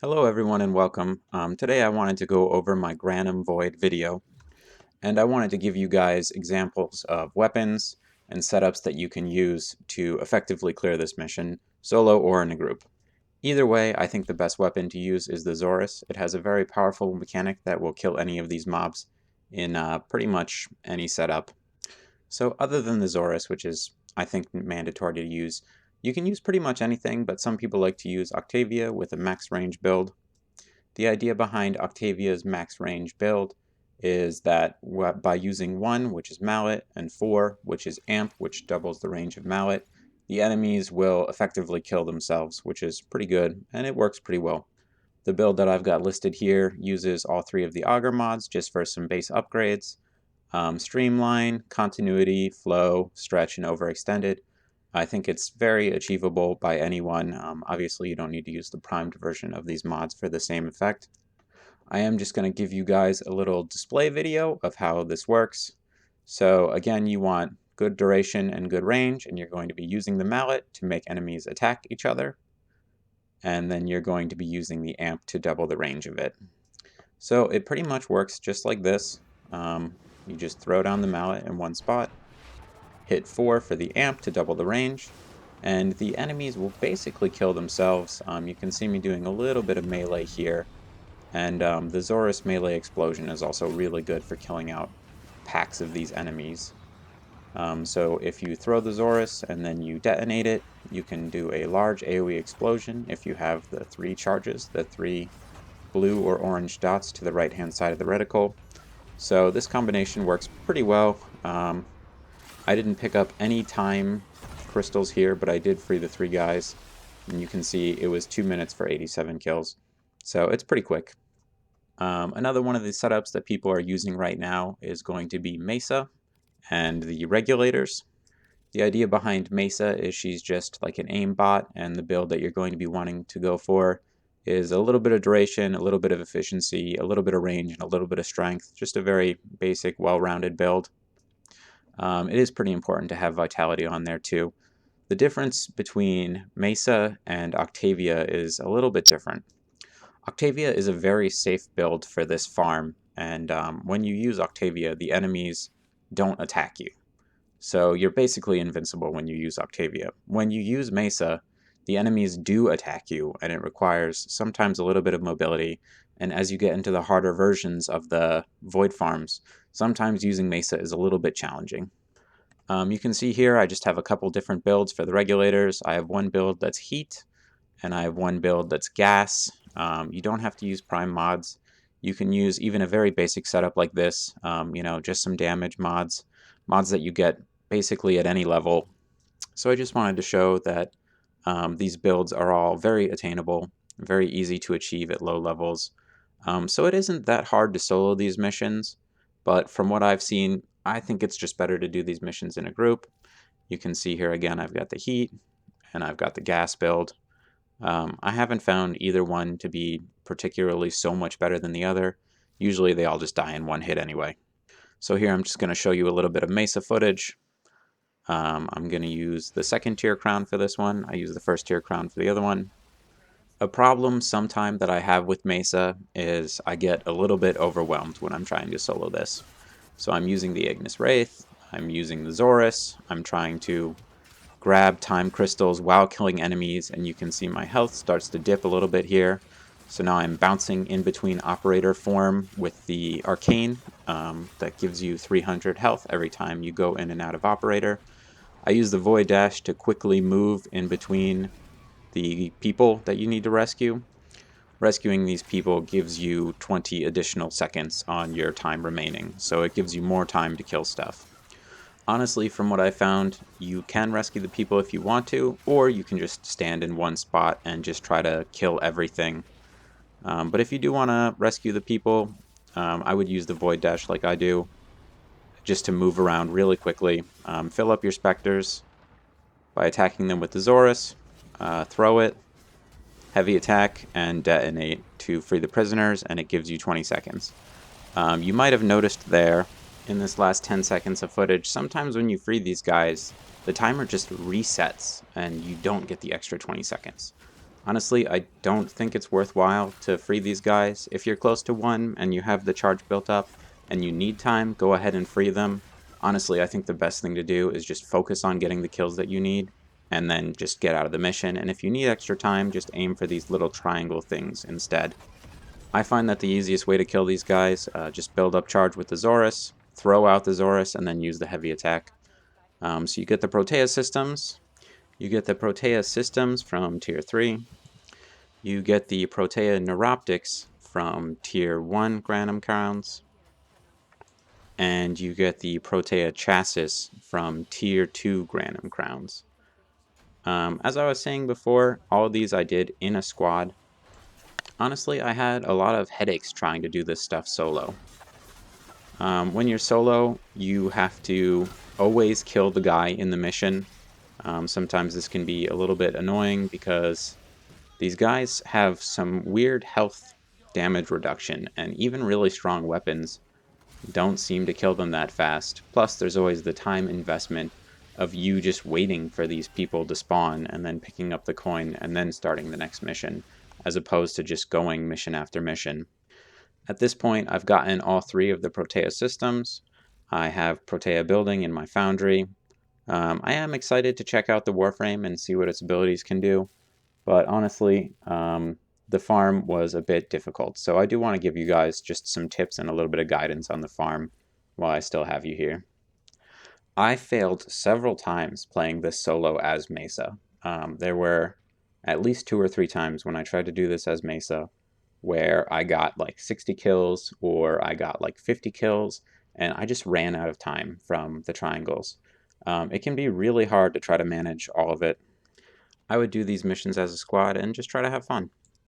Hello everyone and welcome. Today I wanted to go over my Granum Void video, and I wanted to give you guys examples of weapons and setups that you can use to effectively clear this mission, solo or in a group. Either way, I think the best weapon to use is the Zorus. It has a very powerful mechanic that will kill any of these mobs in pretty much any setup. So other than the Zorus, which is, I think, mandatory to use, you can use pretty much anything, but some people like to use Octavia with a max range build. The idea behind Octavia's max range build is that by using 1, which is Mallet, and 4, which is Amp, which doubles the range of Mallet, the enemies will effectively kill themselves, which is pretty good, and it works pretty well. The build that I've got listed here uses all 3 of the Augur mods just for some base upgrades. Streamline, Continuity, Flow, Stretch, and Overextended. I think it's very achievable by anyone. Obviously, you don't need to use the primed version of these mods for the same effect. I am just going to give you guys a little display video of how this works. So again, you want good duration and good range, and you're going to be using the mallet to make enemies attack each other. And then you're going to be using the amp to double the range of it. So it pretty much works just like this. You just throw down the mallet in one spot, hit 4 for the amp to double the range, and the enemies will basically kill themselves. You can see me doing a little bit of melee here, and the Zorus melee explosion is also really good for killing out packs of these enemies. So if you throw the Zorus and then you detonate it, you can do a large AoE explosion if you have the 3 charges, the 3 blue or orange dots to the right hand side of the reticle. So this combination works pretty well. I didn't pick up any time crystals here, but I did free the 3 guys, and you can see it was 2 minutes for 87 kills. So it's pretty quick. Another one of the setups that people are using right now is going to be Mesa and the regulators. The idea behind Mesa is she's just like an aim bot, and the build that you're going to be wanting to go for is a little bit of duration, a little bit of efficiency, a little bit of range, and a little bit of strength. Just a very basic, well-rounded build. It is pretty important to have vitality on there too. The difference between Mesa and Octavia is a little bit different. Octavia is a very safe build for this farm, and when you use Octavia, the enemies don't attack you. So you're basically invincible when you use Octavia. When you use Mesa, the enemies do attack you, and it requires sometimes a little bit of mobility. And as you get into the harder versions of the Void farms, sometimes using Mesa is a little bit challenging. You can see here I just have a couple different builds for the regulators. I have one build that's heat, and I have one build that's gas. You don't have to use prime mods. You can use even a very basic setup like this, just some damage mods that you get basically at any level. So I just wanted to show that these builds are all very attainable, very easy to achieve at low levels. So it isn't that hard to solo these missions, but from what I've seen, I think it's just better to do these missions in a group. You can see here again, I've got the heat and I've got the gas build. I haven't found either one to be particularly so much better than the other. Usually they all just die in one hit anyway. So here I'm just going to show you a little bit of Mesa footage. I'm going to use the second tier crown for this one. I use the first tier crown for the other one. A problem sometime that I have with Mesa is I get a little bit overwhelmed when I'm trying to solo this. So I'm using the Ignis Wraith, I'm using the Zorus, I'm trying to grab time crystals while killing enemies, and you can see my health starts to dip a little bit here. So now I'm bouncing in between operator form with the arcane that gives you 300 health every time you go in and out of operator. I use the void dash to quickly move in between the people that you need to rescue. Rescuing these people gives you 20 additional seconds on your time remaining, so it gives you more time to kill stuff. Honestly, from what I found, you can rescue the people if you want to, or you can just stand in one spot and just try to kill everything. But if you do want to rescue the people, I would use the Void Dash like I do, just to move around really quickly. Fill up your Spectres by attacking them with the Zorus, throw it, heavy attack, and detonate to free the prisoners, and it gives you 20 seconds. You might have noticed there, in this last 10 seconds of footage, sometimes when you free these guys, the timer just resets, and you don't get the extra 20 seconds. Honestly, I don't think it's worthwhile to free these guys. If you're close to one and you have the charge built up and you need time, go ahead and free them. Honestly, I think the best thing to do is just focus on getting the kills that you need and then just get out of the mission. And if you need extra time, just aim for these little triangle things instead. I find that the easiest way to kill these guys, just build up charge with the Zorus, throw out the Zorus, and then use the heavy attack. So you get the Protea systems. You get the Protea systems from Tier 3. You get the Protea Neuroptics from Tier 1 Granum Crowns. And you get the Protea Chassis from Tier 2 Granum Crowns. As I was saying before, all of these I did in a squad. Honestly, I had a lot of headaches trying to do this stuff solo. When you're solo, you have to always kill the guy in the mission. Sometimes this can be a little bit annoying because these guys have some weird health damage reduction, and even really strong weapons don't seem to kill them that fast. Plus, there's always the time investment of you just waiting for these people to spawn and then picking up the coin and then starting the next mission, as opposed to just going mission after mission. At this point, I've gotten all three of the Protea systems. I have Protea building in my foundry. I am excited to check out the Warframe and see what its abilities can do, but honestly, the farm was a bit difficult, so I do want to give you guys just some tips and a little bit of guidance on the farm while I still have you here. I failed several times playing this solo as Mesa. There were at least 2 or 3 times when I tried to do this as Mesa where I got like 60 kills or I got like 50 kills, and I just ran out of time from the triangles. It can be really hard to try to manage all of it. I would do these missions as a squad and just try to have fun.